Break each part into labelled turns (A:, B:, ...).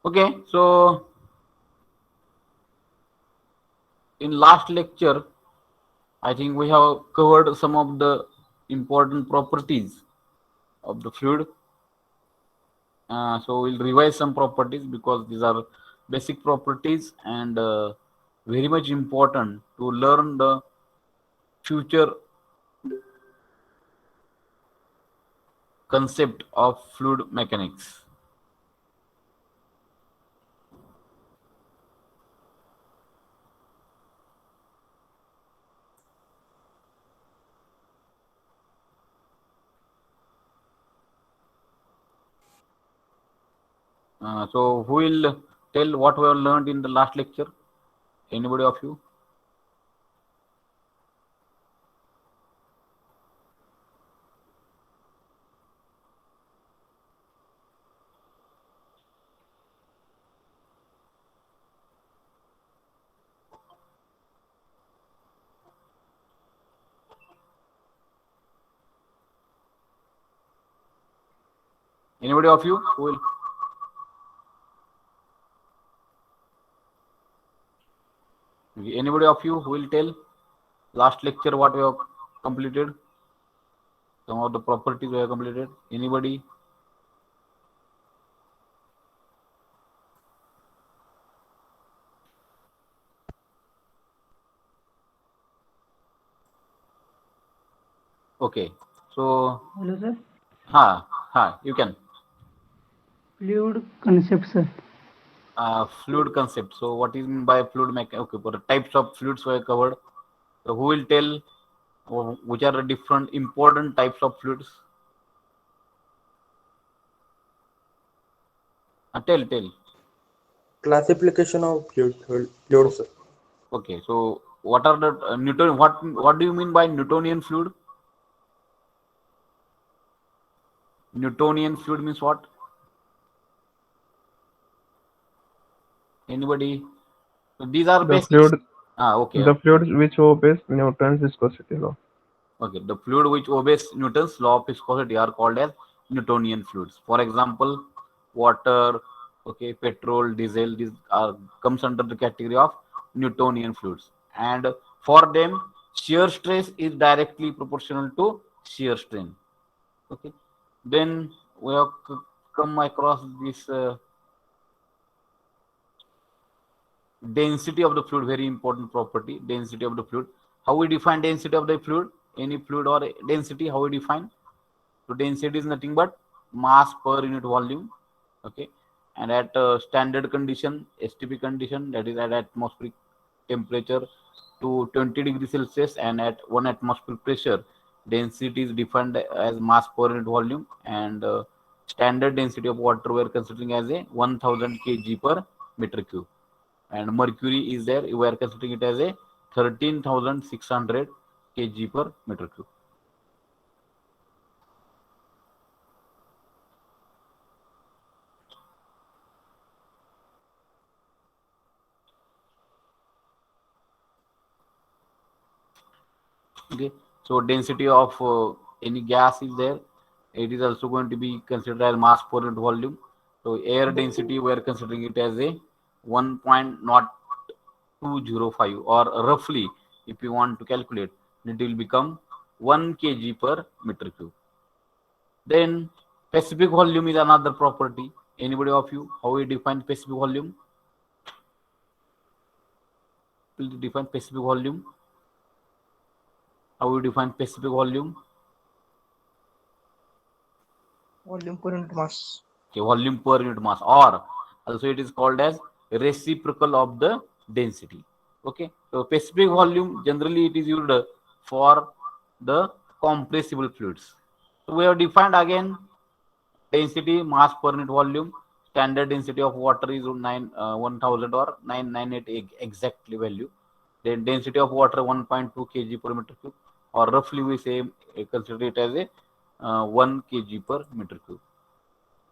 A: Okay, so in last lecture, I think we have covered some of the important properties of the fluid. So we'll revise some properties because these are basic properties and very much important to learn the future concept of fluid mechanics. So who will tell what we have learned in the last lecture? Anybody of you? Anybody of you who will? Anybody of you who will tell last lecture what we have completed? Some of the properties we have completed. Anybody? Okay. So,
B: Hello, sir.
A: you can.
B: Fluid concept, sir.
A: Fluid concept. So, what is mean by fluid mechanics? Okay, for the types of fluids were covered. So, who will tell which are the different important types of fluids? Tell.
C: Classification of fluids.
A: Okay. Okay. So, what are the Newton? What do you mean by Newtonian fluid? Newtonian fluid means what? Anybody? So these are
D: The
A: basics.
D: fluid,
A: Okay.
D: the fluid which obeys Newton's viscosity law.
A: Okay, the fluid which obeys Newton's law of viscosity are called as Newtonian fluids. For example, water, okay, petrol, diesel, these are comes under the category of Newtonian fluids. And for them, shear stress is directly proportional to shear strain. Okay, then we have come across this density of the fluid, very important property. Density of the fluid. How we define density of the fluid? Any fluid or density? How we define? So density is nothing but mass per unit volume. Okay, and at standard condition, STP condition, that is at atmospheric temperature to 20 degrees Celsius, and at 1 atmospheric pressure, density is defined as mass per unit volume, and standard density of water we are considering as a 1000 kg per meter cube, and mercury is there, we are considering it as a 13,600 kg per meter cube. Okay, so density of any gas is there, it is also going to be considered as mass per unit volume. So air density we are considering it as a 1.0205, or roughly if you want to calculate, it will become 1 kg per meter cube. Then specific volume is another property. Anybody of you, how we define specific volume? Will define specific volume? How we define specific volume?
C: Volume per unit mass.
A: Okay, volume per unit mass, or also it is called as reciprocal of the density. Okay, so specific volume generally it is used for the compressible fluids. So we have defined again density mass per unit volume. Standard density of water is 1000 or 998 exactly value. Then density of water 1.2 kg per meter cube, or roughly we say consider it as a 1 kg per meter cube.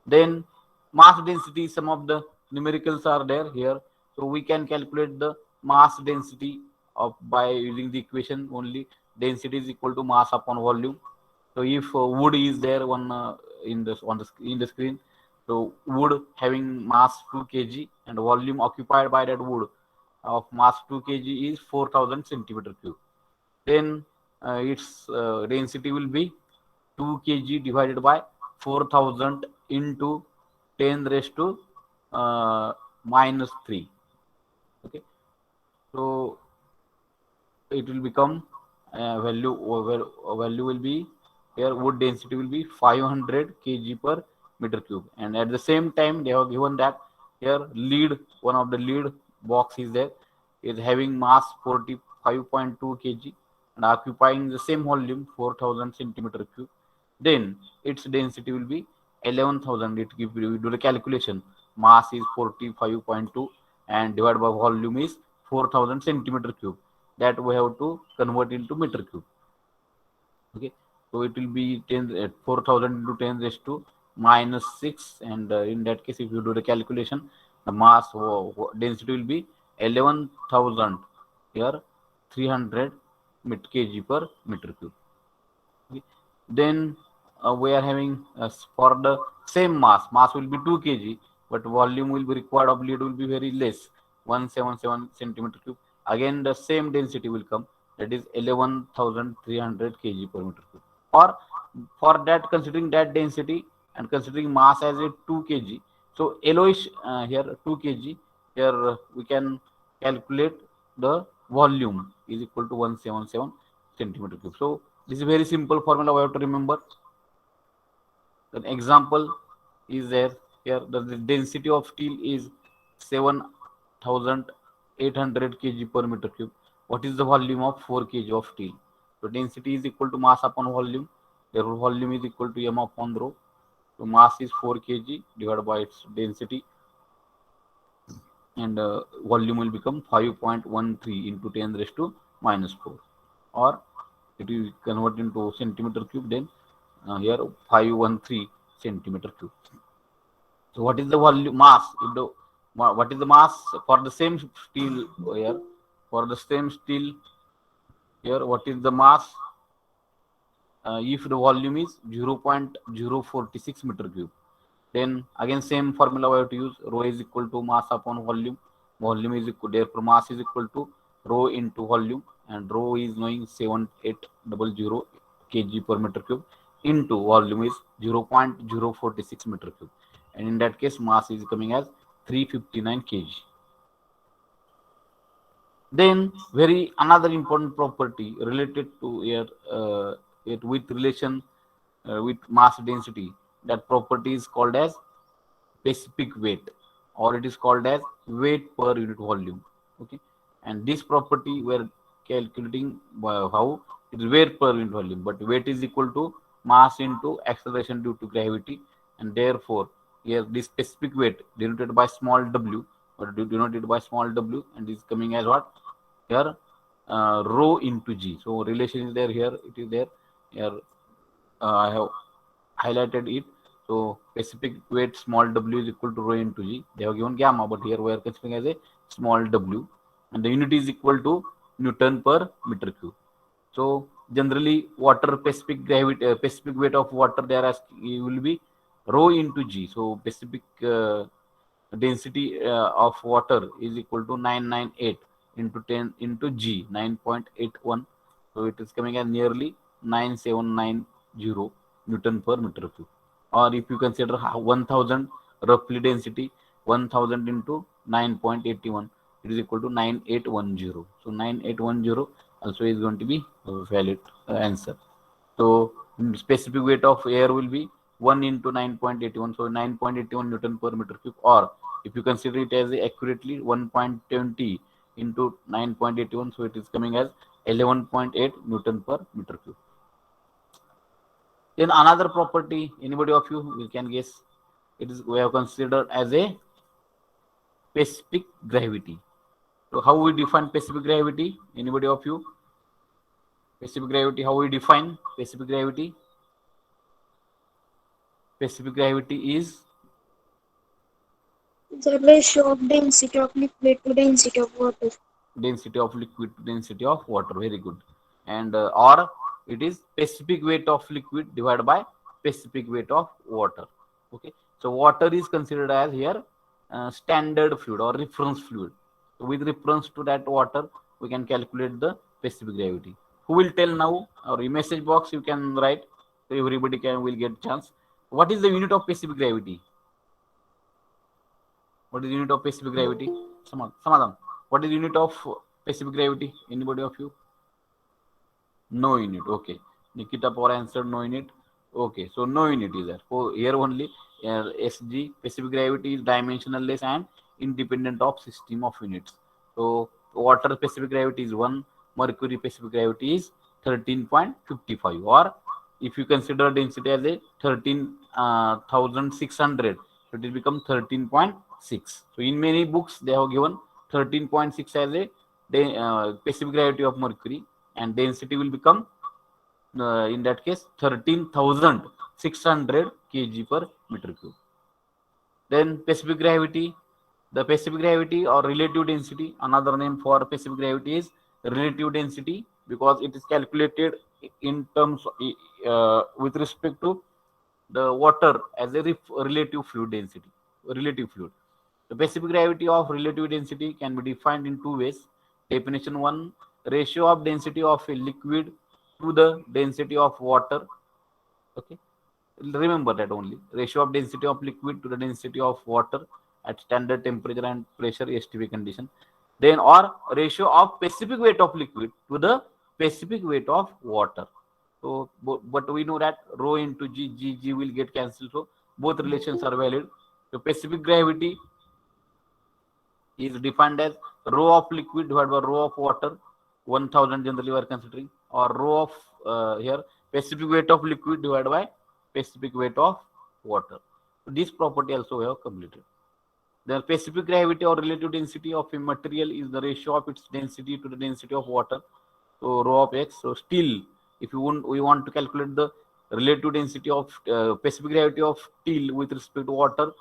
A: Then mass density, some of the numericals are there here. So we can calculate the mass density of by using the equation only. Density is equal to mass upon volume. So if wood is there one in this on the in the screen, So wood having mass 2 kg and volume occupied by that wood of mass 2 kg is 4000 centimeter cube. Then its density will be 2 kg divided by 4000 into 10 raised to minus 3. Okay, so it will become value will be here, wood density will be 500 kg per meter cube, and at the same time they have given that here lead, one of the lead box is there, is having mass 45.2 kg and occupying the same volume 4000 centimeter cube. Then its density will be 11,000. It give you do the calculation, mass is 45.2 and divided by volume is 4000 centimeter cube, that we have to convert into meter cube. Okay, so it will be 10 4000 into 10 raised to minus 6, and in that case if you do the calculation, the mass density will be 11,000 here 300 kg per meter cube. Okay. Then we are having for the same mass will be 2 kg, but volume will be required of lead will be very less, 177 centimeter cube. Again the same density will come, that is 11,300 kg per meter cube. Or for that, considering that density and considering mass as a 2 kg, so yellowish here 2 kg, here we can calculate the volume is equal to 177 centimeter cube. So this is a very simple formula we have to remember. An example is there here, the density of steel is 7,800 kg per meter cube. What is the volume of 4 kg of steel? So density is equal to mass upon volume. Therefore volume is equal to m upon rho. So mass is 4 kg divided by its density, and volume will become 5.13 into 10 raised to minus 4, or it is converted into centimeter cube, then here 513 centimeter cube. So what is the volume mass? What is the mass for the same steel here? For the same steel here, what is the mass if the volume is 0.046 meter cube? Then again same formula we have to use, rho is equal to mass upon volume. Volume is equal, therefore mass is equal to rho into volume, and rho is knowing 7800 kg per meter cube into volume is 0.046 meter cube, and in that case mass is coming as 359 kg. Then very another important property related to it with relation with mass density, that property is called as specific weight, or it is called as weight per unit volume. Okay, and this property we are calculating how it is weight per unit volume, but weight is equal to mass into acceleration due to gravity, and therefore here this specific weight denoted by small w, or denoted by small w, and is coming as what here rho into g. So relation is there, here it is there, here I have highlighted it. So specific weight small w is equal to rho into g. They have given gamma, but here we are considering as a small w, and the unit is equal to Newton per meter cube. So generally water specific gravity, specific weight of water there as will be rho into g. So specific density of water is equal to 998 into 10 into g, 9.81. So it is coming as nearly 9790 Newton per meter cube. Or if you consider 1000 roughly density, 1000 into 9.81, it is equal to 9810. So 9810 also is going to be a valid answer. So specific weight of air will be 1 into 9.81, so 9.81 Newton per meter cube, or if you consider it as accurately 1.20 into 9.81, so it is coming as 11.8 Newton per meter cube. Then another property, anybody of you can guess, it is we have considered as a specific gravity. So how we define specific gravity? Anybody of you? Specific gravity, how we define specific gravity? Specific gravity is
E: The ratio of density of liquid to density of water.
A: density of liquid to density of water. Very good. And or it is specific weight of liquid divided by specific weight of water. Okay. So water is considered as here standard fluid or reference fluid. So with reference to that water, we can calculate the specific gravity. Who will tell now? Or in message box you can write, so everybody will get chance. What is the unit of specific gravity? What is the unit of specific gravity? Samadhan. What is the unit of specific gravity? Anybody of you? No unit. Okay. Nikita Power answered no unit. Okay. So no unit is there. So here only SG specific gravity is dimensionless and independent of system of units. So water specific gravity is 1. Mercury specific gravity is 13.55. Or if you consider density as a 13,600, so it will become 13.6. So in many books they have given 13.6 as a specific gravity of mercury, and density will become in that case 13,600 kg per meter cube. Then specific gravity, the specific gravity or relative density, another name for specific gravity is relative density, because it is calculated in terms with respect to the water as a relative fluid density. Relative fluid. The specific gravity of relative density can be defined in two ways. Definition 1, ratio of density of a liquid to the density of water. Okay, remember that only. Ratio of density of liquid to the density of water at standard temperature and pressure STP condition. Then, or ratio of specific weight of liquid to the specific weight of water. So, but we know that rho into G will get cancelled. So both relations are valid. So specific gravity is defined as rho of liquid divided by rho of water. 1000 generally we are considering, or rho of here specific weight of liquid divided by specific weight of water. So this property also we have completed. The specific gravity or relative density of a material is the ratio of its density to the density of water. So rho of x. So still, if we want to calculate the relative density of specific gravity of steel with respect to water,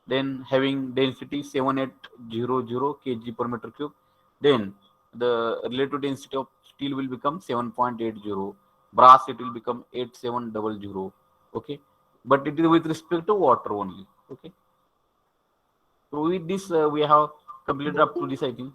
A: then having density 7800 kg per meter cube, then the relative density of steel will become 7.80. Brass, it will become 8700. Okay, but it is with respect to water only. Okay. So with this, we have completed up to this, I think.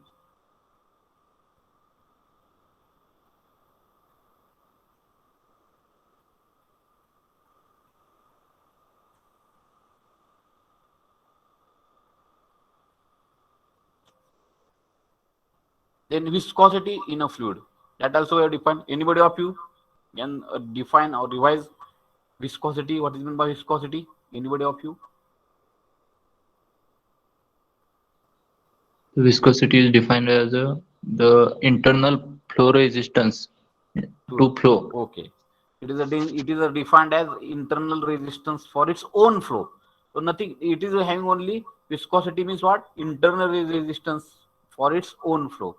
A: Then viscosity in a fluid, that also we have defined. Anybody of you can define or revise viscosity? What is meant by viscosity? Anybody of you?
F: Viscosity is defined as the internal flow resistance to flow.
A: Okay. It is defined as internal resistance for its own flow. So nothing. It is having only viscosity means what? Internal resistance for its own flow.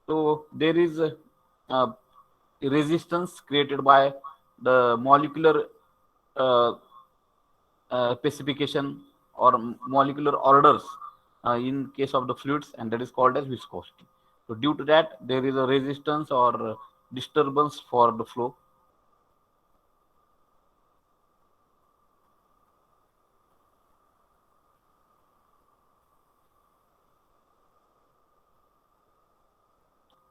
A: So there is a resistance created by the molecular specification or molecular orders in case of the fluids, and that is called as viscosity. So due to that, there is a resistance or disturbance for the flow.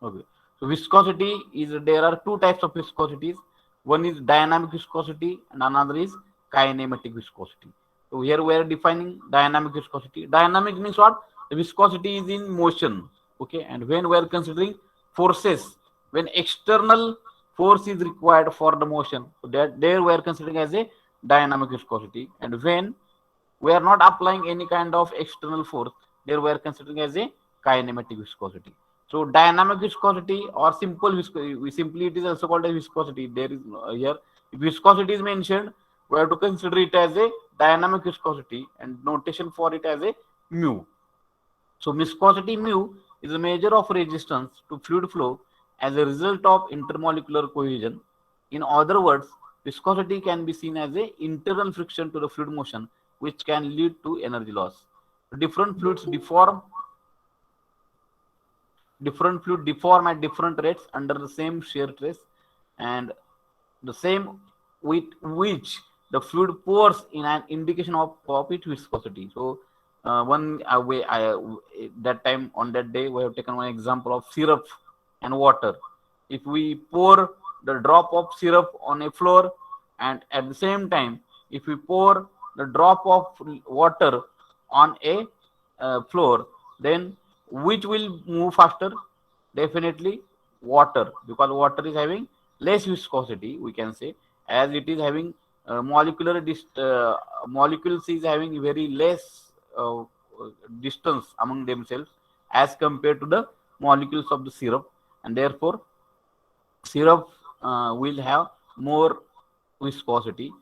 A: Okay. So viscosity is, there are two types of viscosities. One is dynamic viscosity and another is kinematic viscosity. So here we are defining dynamic viscosity. Dynamic means what? The viscosity is in motion. Okay. And when we are considering forces, when external force is required for the motion, so that there we are considering as a dynamic viscosity. And when we are not applying any kind of external force, there we are considering as a kinematic viscosity. So dynamic viscosity or simple viscosity, simply it is also called as viscosity. There is here, if viscosity is mentioned, we have to consider it as a dynamic viscosity and notation for it as a mu. So viscosity mu is a measure of resistance to fluid flow as a result of intermolecular cohesion. In other words, viscosity can be seen as a internal friction to the fluid motion, which can lead to energy loss. Different fluids deform at different rates under the same shear stress, and the same with which the fluid pours in an indication of its viscosity. So one way that time on that day we have taken one example of syrup and water. If we pour the drop of syrup on a floor, and at the same time if we pour the drop of water on a floor, then which will move faster? Definitely water, because water is having less viscosity, we can say, as it is having molecules is having very less distance among themselves as compared to the molecules of the syrup, and therefore syrup will have more viscosity.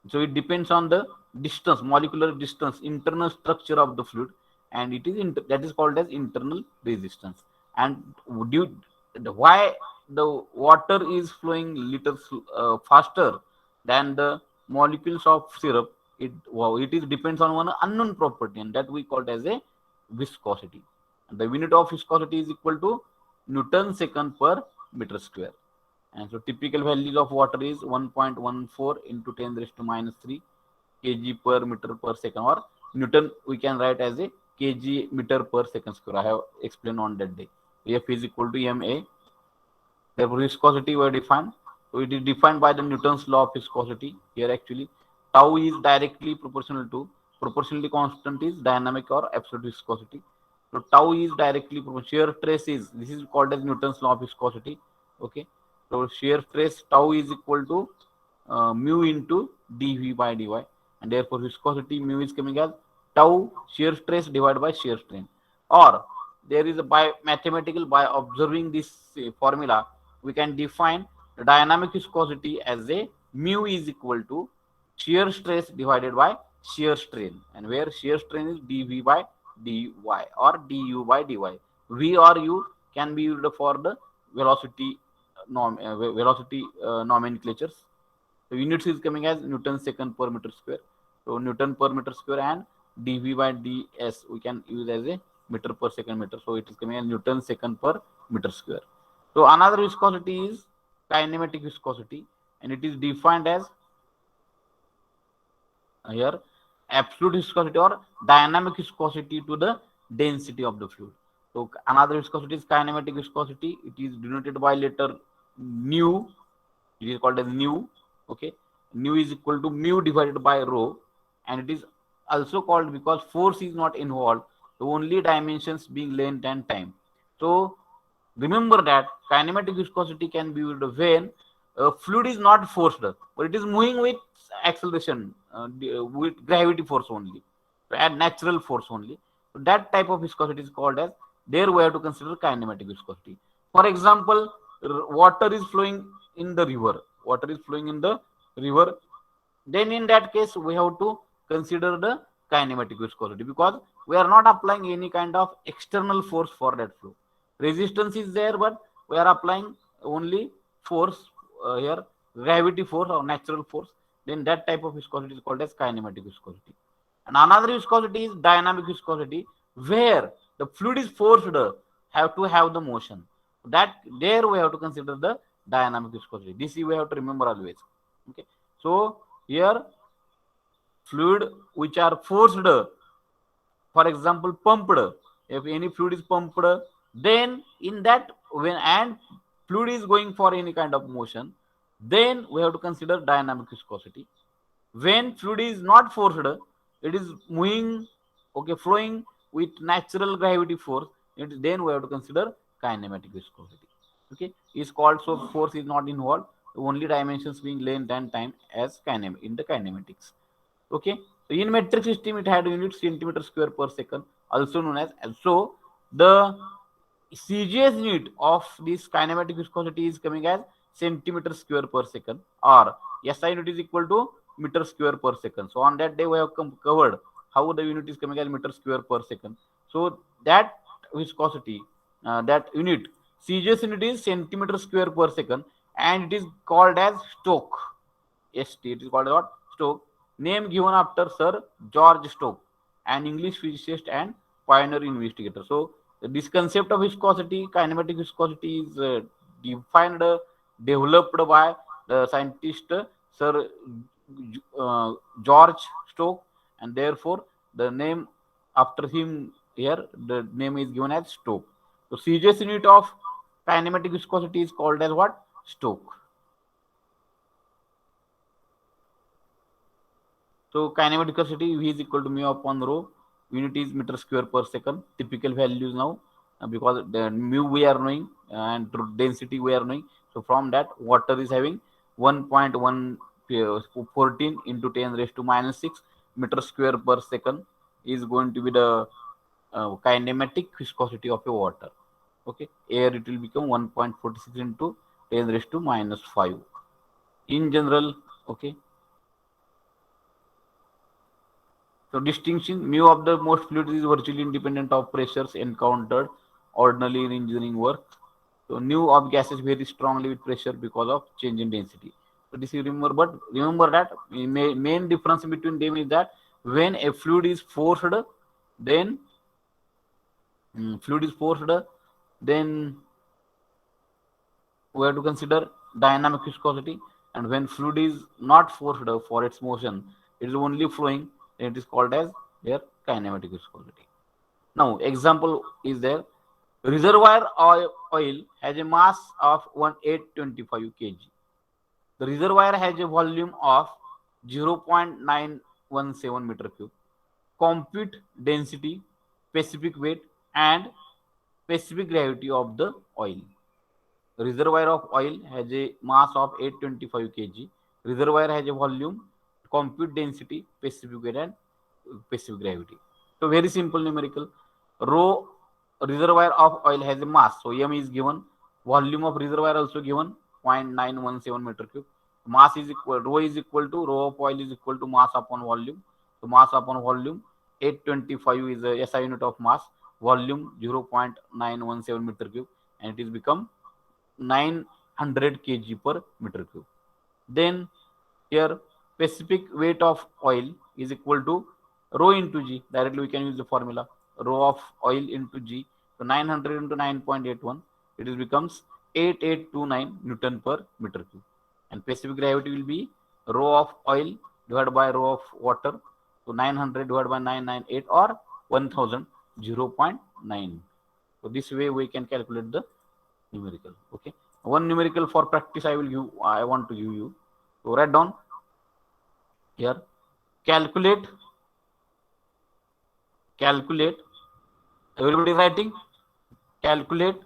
A: So it depends on the distance, molecular distance, internal structure of the fluid, and it is that is called as internal resistance. And due why the water is flowing little faster than the molecules of syrup, it is depends on one unknown property, and that we call as a viscosity. And the unit of viscosity is equal to Newton second per meter square. And so typical values of water is 1.14 into 10 raised to minus 3 kg per meter per second, or Newton we can write as a kg meter per second square. I have explained on that day. F is equal to ma. Therefore viscosity were defined. So it is defined by the Newton's law of viscosity. Here actually tau is directly proportional to, proportionality constant is dynamic or absolute viscosity. So tau is directly proportional. Shear stress is, this is called as Newton's law of viscosity. Okay. So shear stress tau is equal to mu into dv by dy, and therefore viscosity mu is coming as tau shear stress divided by shear strain. Or there is a by observing this formula, we can define the dynamic viscosity as a mu is equal to shear stress divided by shear strain, and where shear strain is dv by dy or du by dy. V or u can be used for the velocity nomenclatures. The units is coming as Newton second per meter square. So Newton per meter square and dv by ds we can use as a meter per second meter. So it is coming as Newton second per meter square. So another viscosity is kinematic viscosity, and it is defined as here absolute viscosity or dynamic viscosity to the density of the fluid. So another viscosity is kinematic viscosity. It is denoted by letter nu. It is called as nu. Okay, nu is equal to mu divided by rho, and it is also called because force is not involved. The only dimensions being length and time. So remember that kinematic viscosity can be used when fluid is not forced, but it is moving with acceleration, with gravity force only, and natural force only. So that type of viscosity is called as, there we have to consider kinematic viscosity. For example, water is flowing in the river. Water is flowing in the river. Then in that case, we have to consider the kinematic viscosity, because we are not applying any kind of external force for that flow. Resistance is there, but we are applying only force here, gravity force or natural force. Then that type of viscosity is called as kinematic viscosity. And another viscosity is dynamic viscosity, where the fluid is forced have to have the motion. That there we have to consider the dynamic viscosity. This we have to remember always. Okay. So here fluid which are forced, for example pumped, if any fluid is pumped, then in that when and fluid is going for any kind of motion, then we have to consider dynamic viscosity. When fluid is not forced, it is moving, okay, flowing with natural gravity force, then we have to consider kinematic viscosity. Okay, is called, so force is not involved, the only dimensions being length and time as in the kinematics. Okay, so in metric system it had units centimeter square per second, also known as. So the CGS unit of this kinematic viscosity is coming as centimeter square per second, or SI unit is equal to meter square per second. So on that day we have covered how the unit is coming as meter square per second. So that viscosity, that unit, CGS unit is centimeter square per second, and it is called as Stokes. ST, it is called what? Stokes. Name given after Sir George Stokes, an English physicist and pioneer investigator. So this concept of viscosity, kinematic viscosity, is defined, developed by the scientist Sir George Stokes, and therefore the name after him here, the name is given as Stokes. So CGS unit of kinematic viscosity is called as what? Stokes. So kinematic viscosity V is equal to mu upon rho. Unit is meter square per second. Typical values now, because the mu we are knowing and density we are knowing. So from that, water is having 1.114 into 10 raised to minus 6 meter square per second is going to be the kinematic viscosity of a water. Okay, air it will become 1.46 into 10 raised to minus 5. In general, okay. So distinction, mu of the most fluids is virtually independent of pressures encountered ordinarily in engineering work. So mu of gases very strongly with pressure because of change in density. So this you remember, but remember that main difference between them is that when a fluid is forced, then then we have to consider dynamic viscosity, and when fluid is not forced for its motion, it is only flowing, then it is called as their kinematic viscosity. Now example is there. Reservoir oil has a mass of 1825 kg. The reservoir has a volume of 0.917 meter cube. Compute density, specific weight, and specific gravity of the oil. The reservoir of oil has a mass of 825 kg. Reservoir has a volume, compute density, specific weight, and specific gravity. So very simple numerical. Rho reservoir of oil has a mass, so m is given. Volume of reservoir also given, 0.917 meter cube. Mass is equal, rho is equal to, rho of oil is equal to mass upon volume. So mass upon volume, 825 is a SI unit of mass. Volume 0.917 meter cube, and it is become 900 kg per meter cube. Then here specific weight of oil is equal to rho into G. Directly we can use the formula rho of oil into G. So 900 into 9.81, it is becomes 8829 Newton per meter cube. And specific gravity will be rho of oil divided by rho of water. So 900 divided by 998 or 1000, 0.9. So this way we can calculate the numerical. Okay, one numerical for practice I want to give you. So write down here, calculate, everybody writing, calculate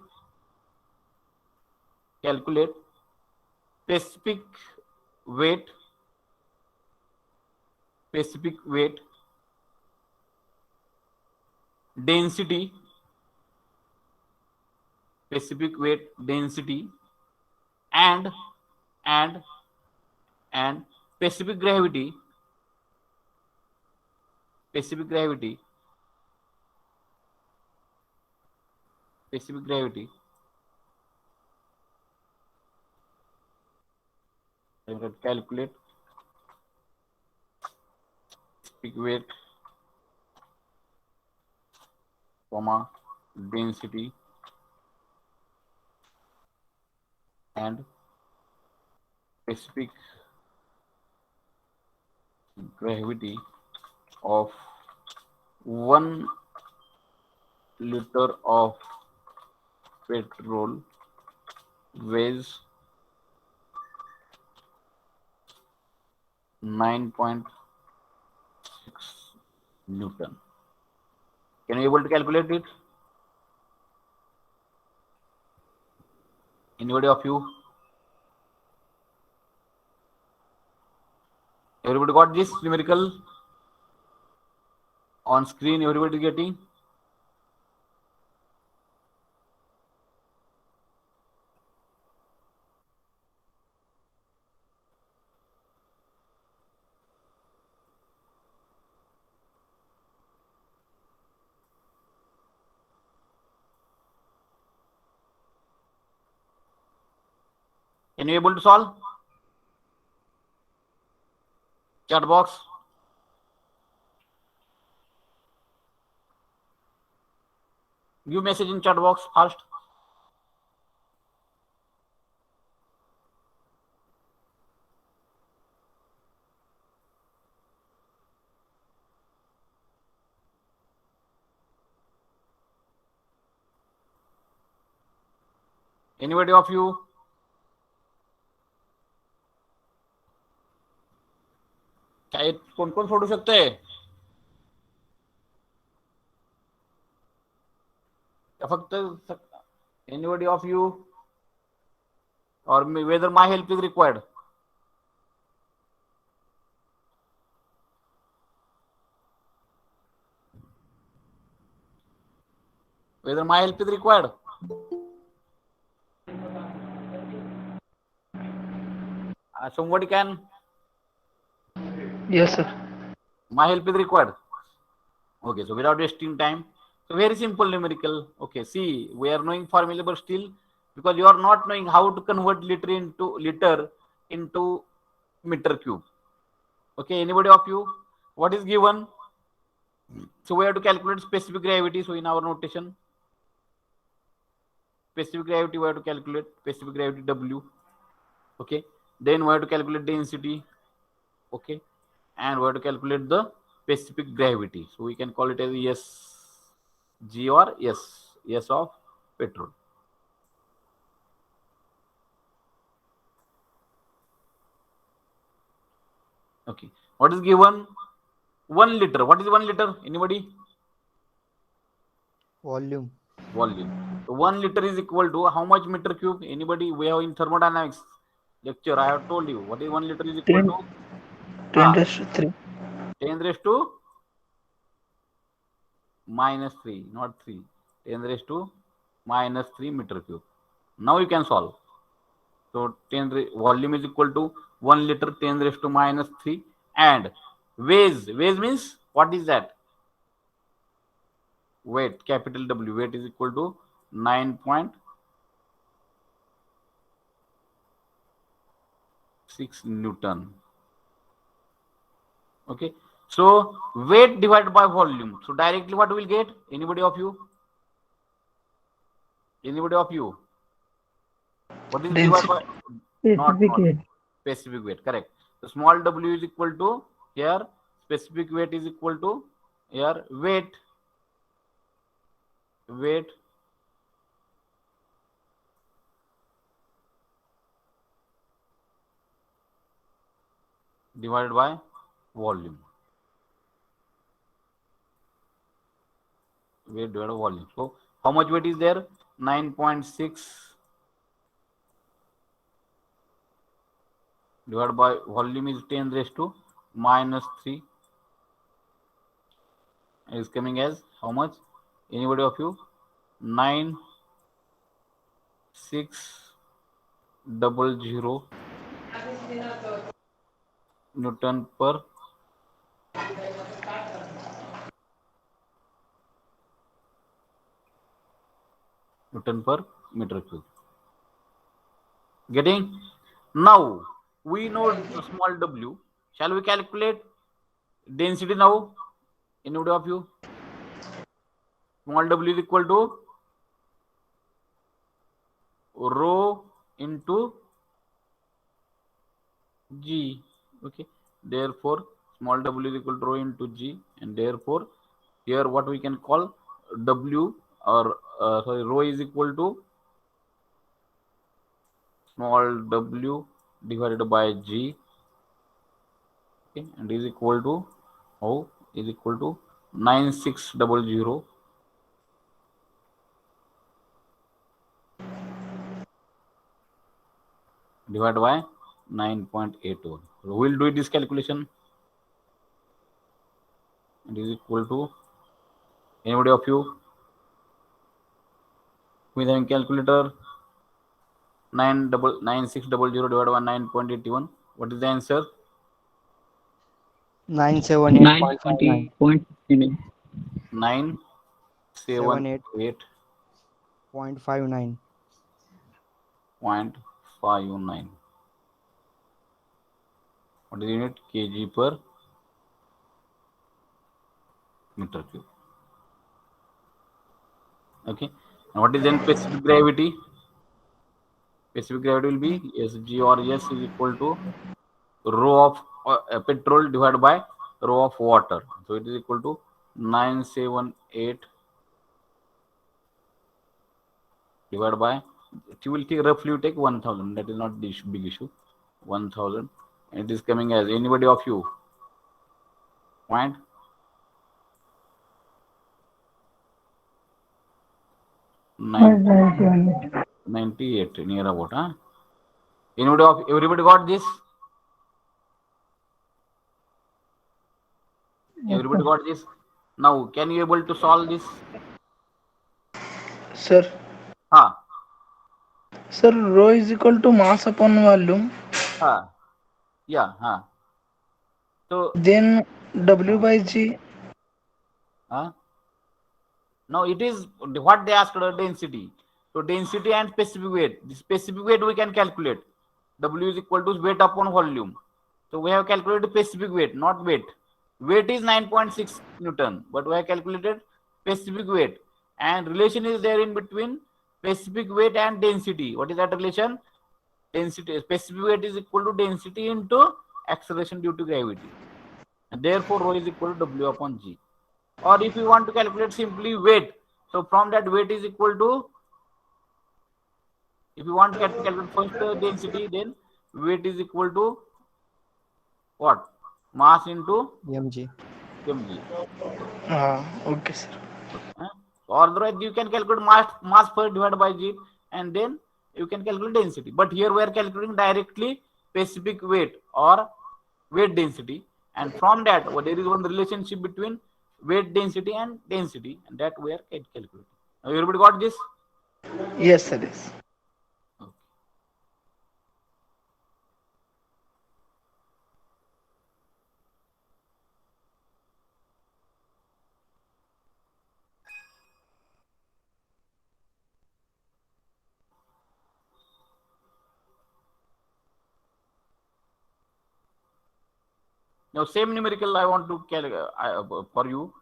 A: specific weight, density, specific weight, density, and specific gravity, calculate specific weight, comma, density, and specific gravity of 1 liter of petrol weighs 9.6 Newton. Can you able to calculate it? Anybody of you? Everybody got this numerical on screen? Everybody getting? Can you able to solve? Chat box. Give message in chat box first. Anybody of you? काय कोण कोण सोडू शकते? फक्त anybody of you, or whether my help is required? Whether my help is required? Somebody can?
B: Yes, sir.
A: My help is required. Okay, so without wasting time, so very simple numerical. Okay, see, we are knowing formula, but still, because you are not knowing how to convert liter into meter cube. Okay, anybody of you? What is given? So we have to calculate specific gravity. So in our notation, specific gravity we have to calculate specific gravity W. Okay, then we have to calculate density. Okay, and we have to calculate the specific gravity. So we can call it as S G or S of petrol. Okay, what is given? 1 liter. What is 1 liter? Anybody?
C: Volume.
A: Volume. So 1 liter is equal to how much meter cube? Anybody? We have in thermodynamics lecture, I have told you what is 1 liter is equal to
B: 10 raised to 3.
A: 10 raised to minus 3, not 3. 10 raised to minus 3 meter cube. Now you can solve. So volume is equal to 1 liter 10 raised to minus 3, and weight means what is that? Weight, capital W, weight is equal to 9.6 Newton. Okay, so weight divided by volume. So directly what we will get? Anybody of you? Anybody of you? What is divided by?
B: Specific weight.
A: Specific weight, correct. So small w is equal to here, specific weight is equal to here, weight divided by volume. Weight divided by volume. So how much weight is there? 9.6 divided by volume is 10 raised to minus 3. Is coming as how much? Anybody of you? 9,600 Newton per meter cube. Getting? Now we know the small w. Shall we calculate density now? Anybody of you? Small w is equal to rho into g. Okay, therefore small w is equal to rho into g, and therefore here what we can call w, or rho is equal to small w divided by g. Okay, and is equal to how? Is equal to 9,600 divided by 9.81. So we will do this calculation. It is equal to, anybody of you with having calculator, 9,600 divided by 9.81. What is the answer?
C: 978.59.
A: 978.59.
C: 0.59.
A: What is the unit? Kg per meter cube. Okay, and what is then specific gravity? Specific gravity will be Sg or S is equal to rho of petrol divided by rho of water. So it is equal to 978 divided by it will take roughly take 1000. That is not the big issue. 1000. It is coming as anybody of you. Point.
B: What does you want?
A: 98 near about, huh? Everybody got this? Everybody got this? Now, can you able to solve this?
B: Sir,
A: Huh?
B: sir, rho is equal to mass upon volume.
A: Huh? Yeah, huh? So,
B: Then W by G.
A: huh? Now it is what they asked density. So density and specific weight. The specific weight we can calculate. W is equal to weight upon volume. So we have calculated specific weight, not weight. Weight is 9.6 Newton, but we have calculated specific weight. And relation is there in between specific weight and density. What is that relation? Density, specific weight is equal to density into acceleration due to gravity. And therefore, rho is equal to W upon G. Or if you want to calculate simply weight, so from that weight is equal to, if you want to calculate first density, then weight is equal to what? Mass into
C: mg.
A: mg.
B: Okay, sir.
A: Huh? Or otherwise you can calculate mass per divided by g, and then you can calculate density. But here we are calculating directly specific weight or weight density, and from that there is one relationship between weight density, and that we are calculating. Now everybody got this?
B: Yes, sir. Yes.
A: Okay. Now same numerical I want to for you.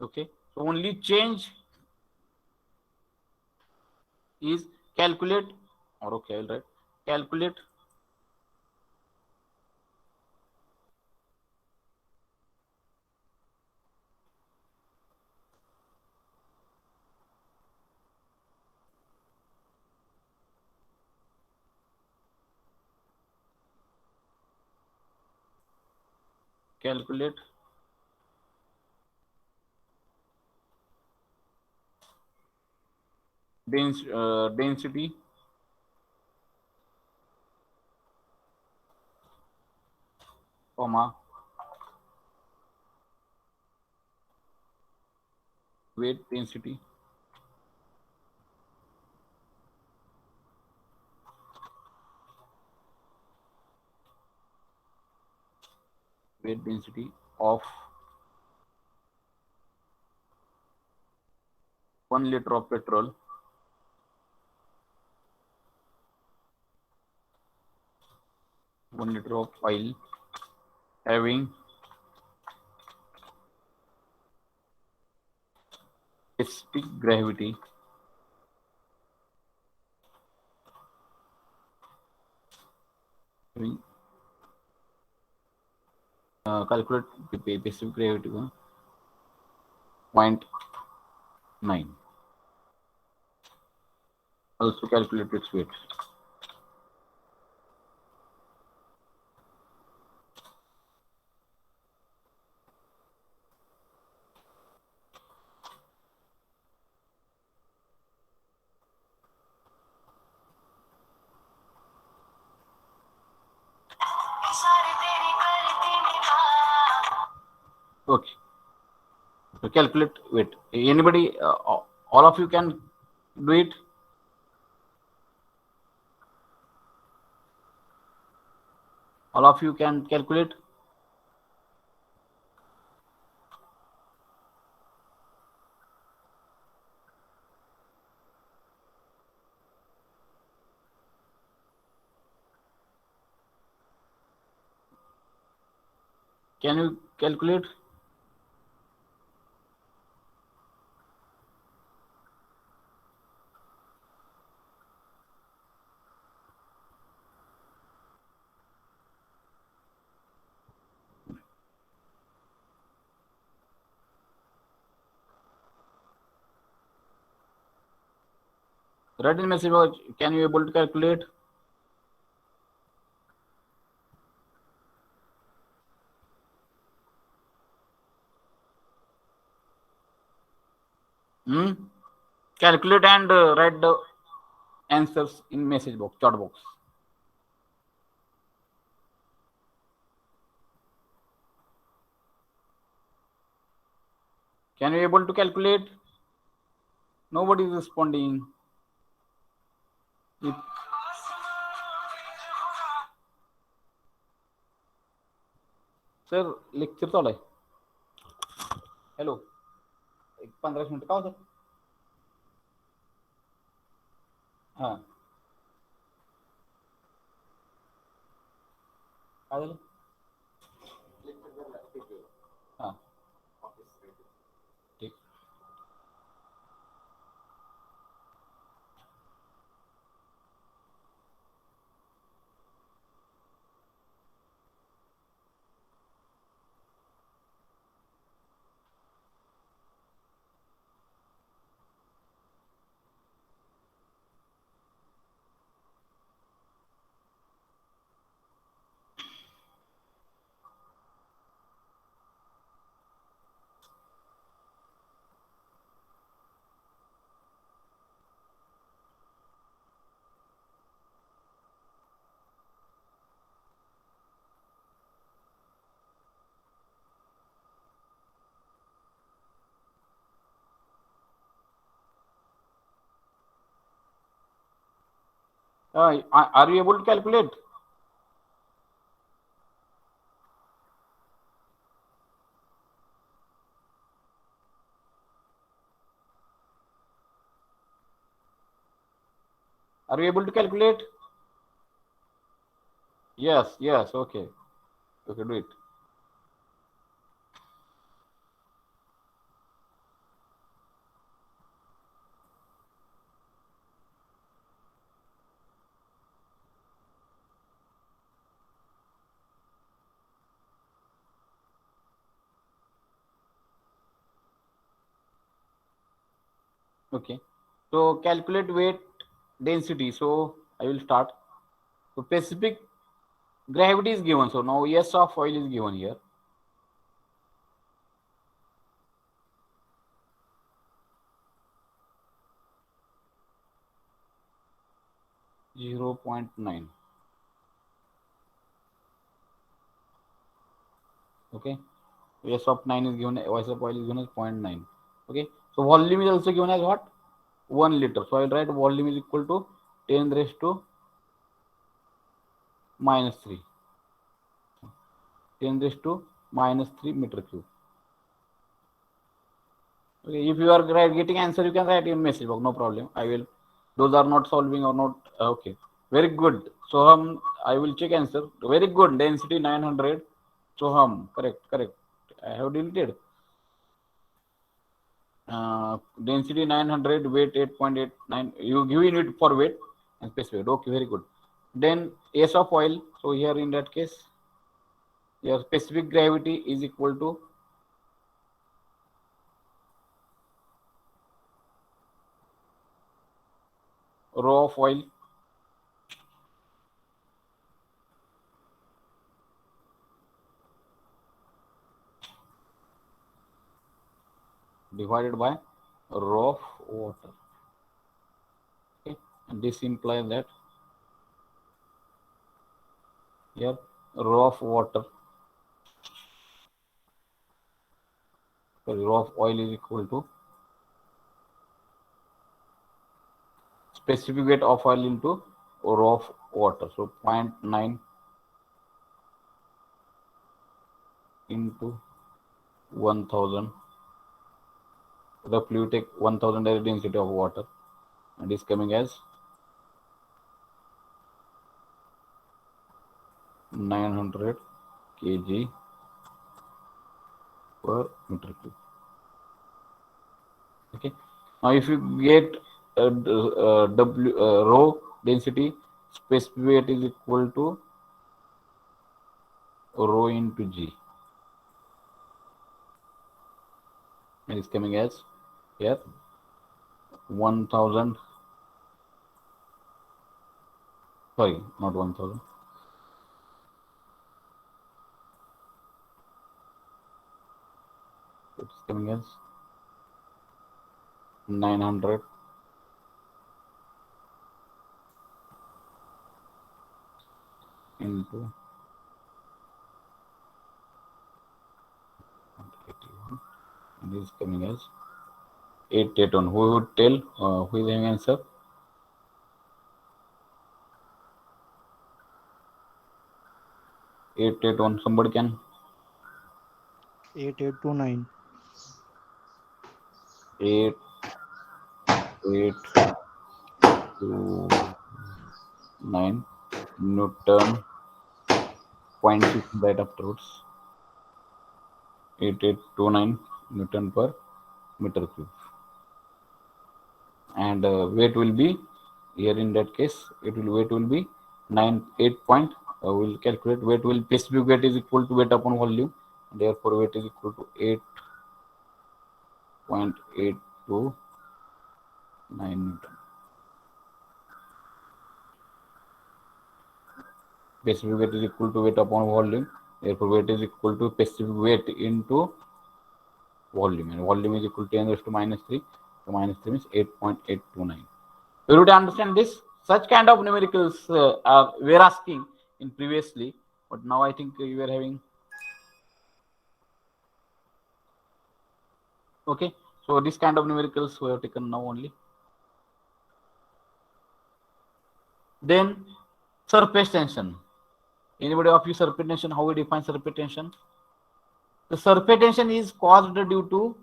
A: Okay. So only change is calculate, or okay, I'll write calculate calculate density comma weight density of 1 liter of petrol of oil having specific gravity having calculate specific gravity 0.9. Also calculate its weight. Okay. So calculate weight. Anybody, all of you can do it. All of you can calculate. Can you calculate? Write in message box. Can you able to calculate? Calculate and write the answers in message box, chat box. Can you able to calculate? Nobody is responding. Sir lecture चालू आहे. Hello, एक 15 minute का हो sir? हां, काय झालं? हां, ठीक. Are you able to calculate? Are you able to calculate? Yes, yes, okay. Okay, do it. Okay. So calculate weight density. So I will start. So specific gravity is given. So now S of oil is given here. .9. Okay. S of 9 is given. S of oil is given as 0.9. Okay. So volume is also given as what? 1 liter. So I will write volume is equal to 10 raised to minus 3. 10 raised to minus 3 meter cube. Okay, if you are getting answer, you can write in message box, no problem. I will. Those are not solving or not. Okay, very good. So I will check answer. Very good. Density 900. So correct. I have deleted. Density 900, weight 8.89. You give it for weight and specific. Okay, very good. Then S of oil. So here in that case, your specific gravity is equal to rho of oil divided by rho of water. Okay, and this implies that here rho of water, rho of oil is equal to specific weight of oil into rho of water. So 0.9 into 1000. Roughly you take 1000 as density of water, and is coming as 900 kg per meter cube. Okay. Now if you get rho density, specific weight is equal to rho into g, and it's coming as here 1000 Sorry, not 1000. It's coming as 900 into 81. And this is coming as 881. Who would tell? Who is having answer? 881. Somebody can.
C: 8829.
A: 8, 8, 2, 9 Newton 0.6 right afterwards. 8829 Newton per meter cube. And weight will be here in that case. Weight will be 8 point. We'll calculate weight will specific weight is equal to weight upon volume. Therefore, weight is equal to 8.829 Newton. Specific weight is equal to weight upon volume. Therefore, weight is equal to specific weight into volume, and volume is equal to 10 raised to -3. So -3 means 8.829. You would understand this. Such kind of numericals we were asking in previously, but now I think you are having. Okay, so this kind of numericals we have taken now only. Then surface tension. Anybody of you surface tension? How we define surface tension? The surface tension is caused due to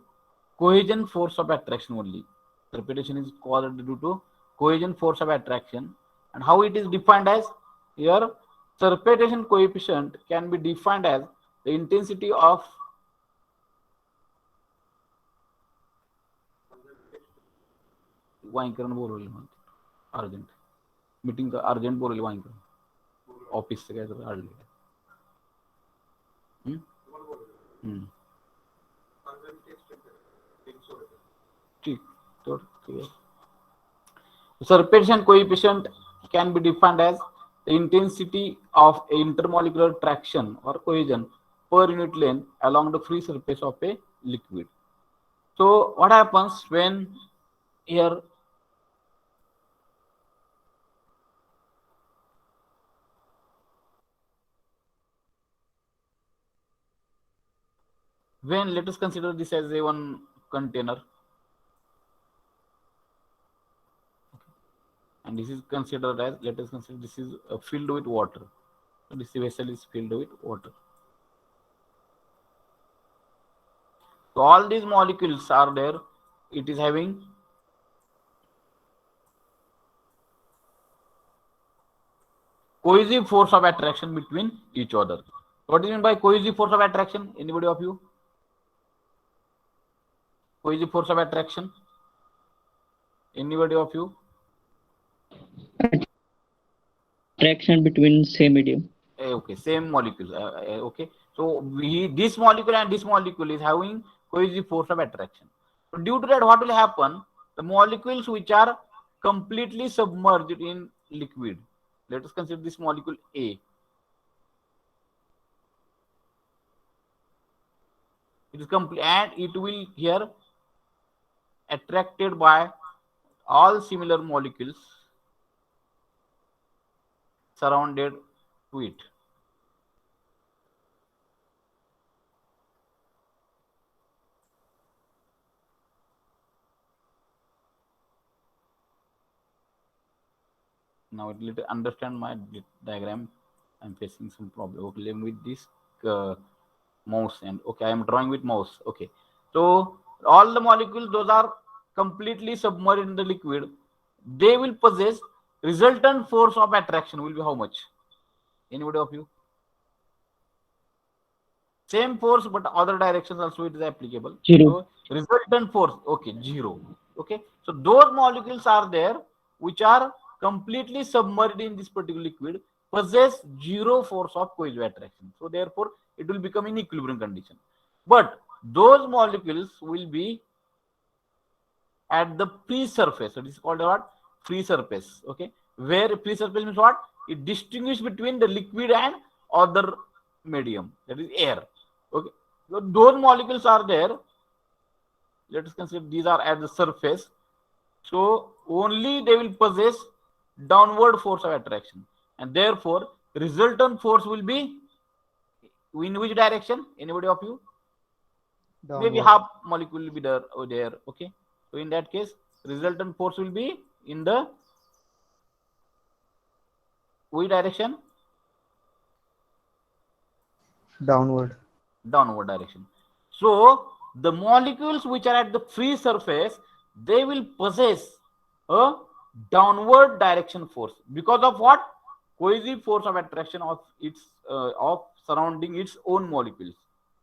A: cohesion force of attraction only. Surface tension is caused due to cohesion force of attraction. And how it is defined as? Here, surface tension coefficient can be defined as the intensity of urgent meeting urgent बोलवली Waikar office से काय आडले ठीक तो surface tension coefficient can be defined as the intensity of intermolecular traction or cohesion per unit length along the free surface of a liquid. So what happens when here let us consider this as a one container, and this is considered as, let us consider this is filled with water. So this vessel is filled with water. So all these molecules are there. It is having cohesive force of attraction between each other. What is meant by cohesive force of attraction? Anybody of you? Cohesive force of attraction? Anybody of you?
G: Attraction between same medium.
A: Okay, same molecule. Okay, so this molecule and this molecule is having cohesive force of attraction. So due to that, what will happen? The molecules which are completely submerged in liquid. Let us consider this molecule A. It is complete, and it will here attracted by all similar molecules surrounded to it. Now let me understand my diagram. I'm facing some problem. Okay, with this mouse, and okay, I am drawing with mouse. Okay, so all the molecules, those are completely submerged in the liquid. They will possess resultant force of attraction will be how much? Anybody of you? Same force, but other directions also it is applicable.
G: Zero.
A: So resultant force, okay, 0. Okay, so those molecules are there which are completely submerged in this particular liquid, possess 0 force of cohesive attraction. So therefore, it will become in equilibrium condition. But those molecules will be at the free surface. So this is called what? Free surface. Okay, where free surface means what? It distinguishes between the liquid and other medium, that is air. Okay, so those molecules are there. Let us consider these are at the surface. So only they will possess downward force of attraction, and therefore resultant force will be in which direction? Anybody of you? Maybe half molecule will be there over there. Okay, so in that case, resultant force will be in the which direction?
C: Downward.
A: Downward direction. So the molecules which are at the free surface, they will possess a downward direction force because of what? Cohesive force of attraction of its of surrounding its own molecules.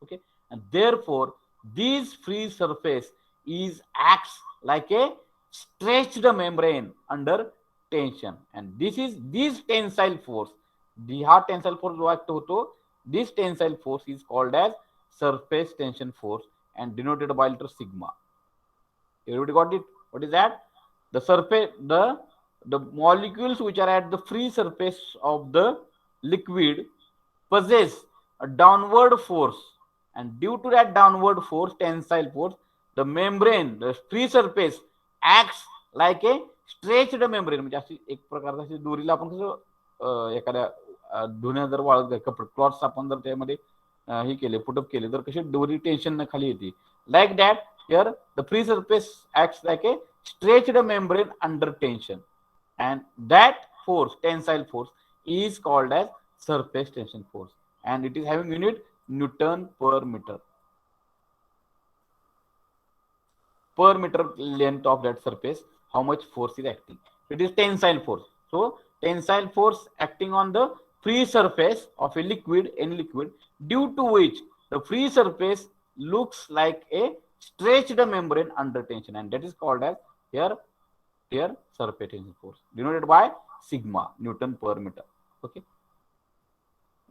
A: Okay, and therefore this free surface is acts like a stretched membrane under tension, and this tensile force, the हा tensile force जो act होतो, this tensile force is called as surface tension force and denoted by letter sigma. Everybody got it? What is that? The surface, the molecules which are at the free surface of the liquid possess a downward force, and due to that downward force, tensile force, the membrane, the free surface acts like a stretched membrane. म्हणजे अशी एक प्रकारची दोरीला आपण कसं एखाद्या धुण्या जर वाळत कपडे क्लॉथ्स आपण जर त्यामध्ये हे केले पुटअप केले तर कशी दोरी टेन्शन न खाली येते, like that here the free surface acts like a stretched membrane under tension, and that force, tensile force, is called as surface tension force, and it is having unit Newton per meter. Per meter length of that surface, how much force is acting? It is tensile force. So tensile force acting on the free surface of a liquid, any liquid, due to which the free surface looks like a stretched membrane under tension, and that is called as here surface tension force, denoted by sigma, Newton per meter. Okay.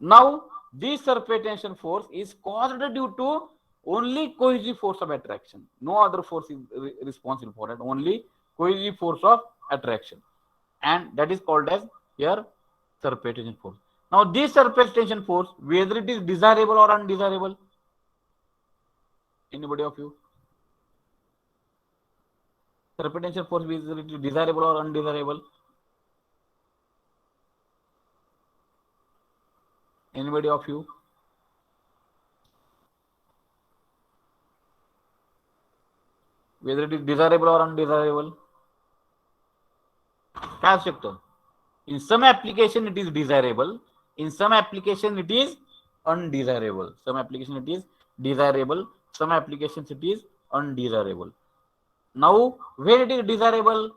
A: Now this surface tension force is caused due to only cohesive force of attraction. No other force is responsible for it. Only cohesive force of attraction, and that is called as here surface tension force. Now this surface tension force, whether it is desirable or undesirable, anybody of you? Surface tension force, whether it is desirable or undesirable? Anybody of you? Whether it is desirable or undesirable? काय असू शकतं? In some application it is desirable, in some application it is undesirable. Some application it is desirable, some applications it is undesirable. Now when it is desirable,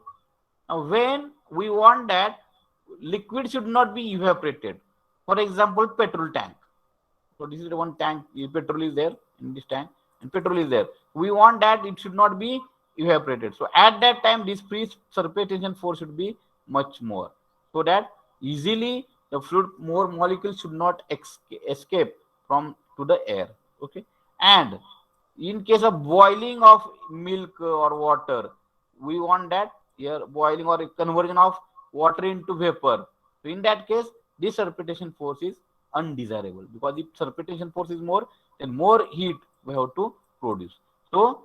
A: now when we want that liquid should not be evaporated. For example, petrol tank. So this is the one tank, petrol is there in this tank, and petrol is there. We want that it should not be evaporated. So at that time, this free surface tension force should be much more, so that easily the fluid, more molecules should not escape from to the air. Okay, and in case of boiling of milk or water, we want that here boiling or conversion of water into vapor. So in that case, this surface tension force is undesirable, because if surface tension force is more, then more heat we have to produce. So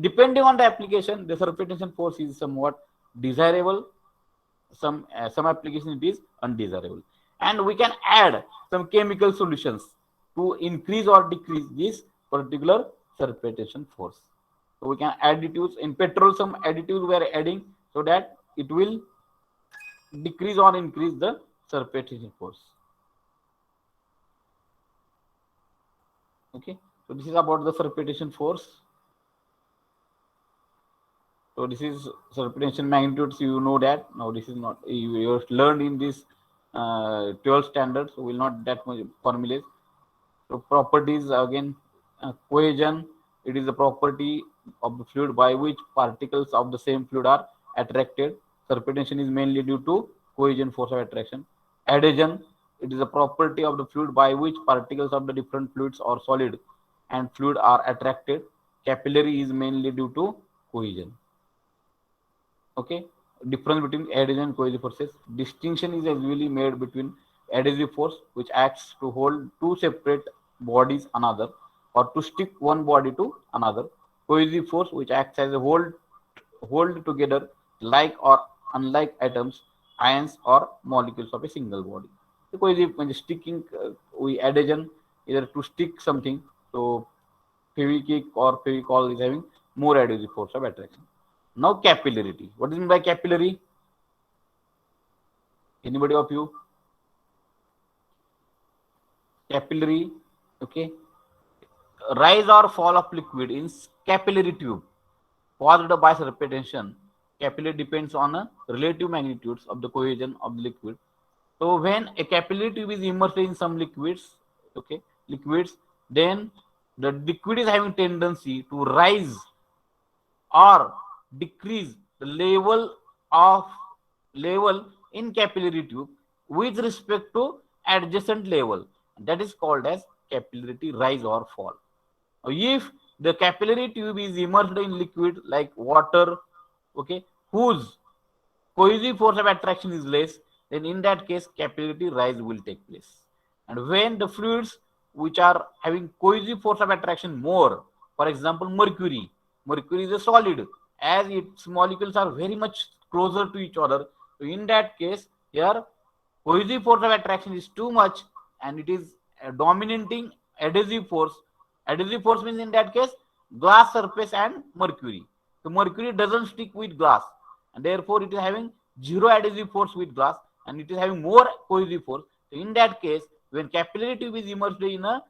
A: depending on the application, the surface tension force is somewhat desirable, some application it is undesirable, and we can add some chemical solutions to increase or decrease this particular surface tension force. So we can additives in petrol, some additives we are adding so that it will decrease or increase the surface tension force. Okay, so this is about the surface tension force. So this is surface tension magnitudes. You know that now. This is not you have learned in this 12th standard, so will not that much formulas. So properties again, cohesion. It is the property of the fluid by which particles of the same fluid are attracted. Surface tension is mainly due to cohesion force of attraction. Adhesion. It is a property of the fluid by which particles of the different fluids or solid and fluid are attracted. Capillary is mainly due to cohesion. Okay, difference between adhesion and cohesive forces. Distinction is usually made between adhesive force, which acts to hold two separate bodies another, or to stick one body to another. Cohesive force, which acts as a hold together like or unlike atoms, ions, or molecules of a single body. The cohesive means sticking. We adhesion either to stick something. So Feviquick or Fevicol is having more adhesive force of attraction. Now capillarity. What is meant by capillary? Anybody of you? Capillary, okay. Rise or fall of liquid in capillary tube caused by serpentation. Capillary depends on relative magnitudes of the cohesion of the liquid. So when a capillary tube is immersed in some liquids, okay, then the liquid is having tendency to rise or decrease the level in capillary tube with respect to adjacent level. That is called as capillarity rise or fall. If the capillary tube is immersed in liquid like water, okay, whose cohesive force of attraction is less, then in that case capillarity rise will take place. And when the fluids which are having cohesive force of attraction more, for example mercury is a solid, as its molecules are very much closer to each other, so in that case here cohesive force of attraction is too much and it is dominating adhesive force. Adhesive force means in that case glass surface and mercury. So mercury doesn't stick with glass and therefore it is having zero adhesive force with glass and it is having more cohesive force. So in that case, when capillary tube is immersed in a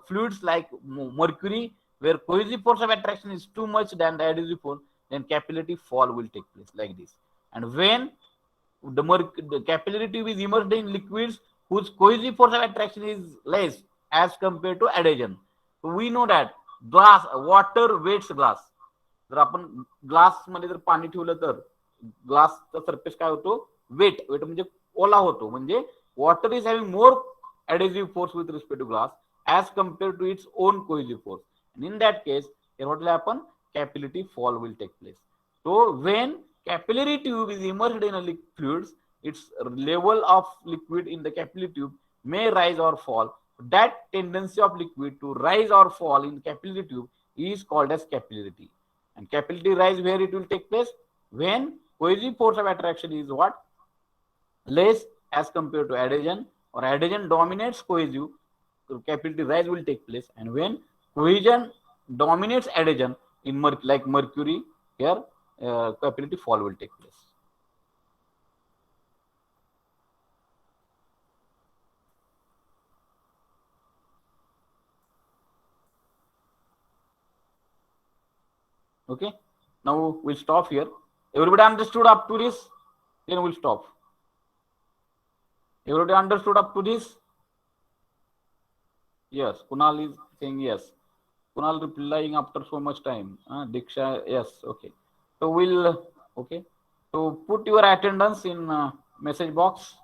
A: fluids like mercury, where cohesive force of attraction is too much than the adhesive force, then capillarity fall will take place like this. And when the capillary tube is immersed in liquids whose cohesive force of attraction is less as compared to adhesion. So we know that water weights glass. जर आपण glass मध्ये जर पाणी ठेवलं तर ग्लासचा surface काय होतो wait म्हणजे ओला होतो म्हणजे water is having more adhesive force with respect to glass as compared to its own cohesive force, and in that case here what will happen, capillarity fall will take place. So when capillary tube is immersed in a fluids, its level of liquid in the capillary tube may rise or fall. That tendency of liquid to rise or fall in capillary tube is called as capillarity. And capillarity rise where it will take place, when cohesive force of attraction is what, less as compared to adhesion, or adhesion dominates cohesive, so capillarity rise will take place. And when cohesion dominates adhesion in like mercury, here capillarity fall will take place. Okay, now we'll stop here. Everybody understood up to this? Then we'll stop. Everybody understood up to this? Yes, Kunal is saying yes. Kunal replying after so much time. Diksha, yes, okay. So we'll, okay. So put your attendance in message box.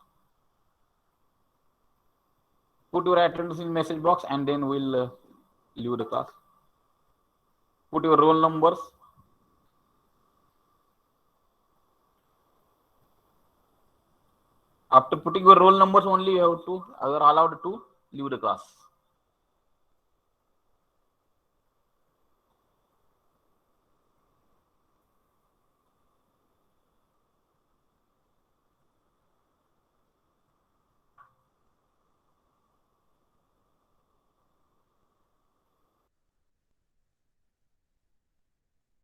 A: Put your attendance in message box and then we'll leave the class. Put your roll numbers. After putting your roll numbers only, you have to, are allowed to leave the class.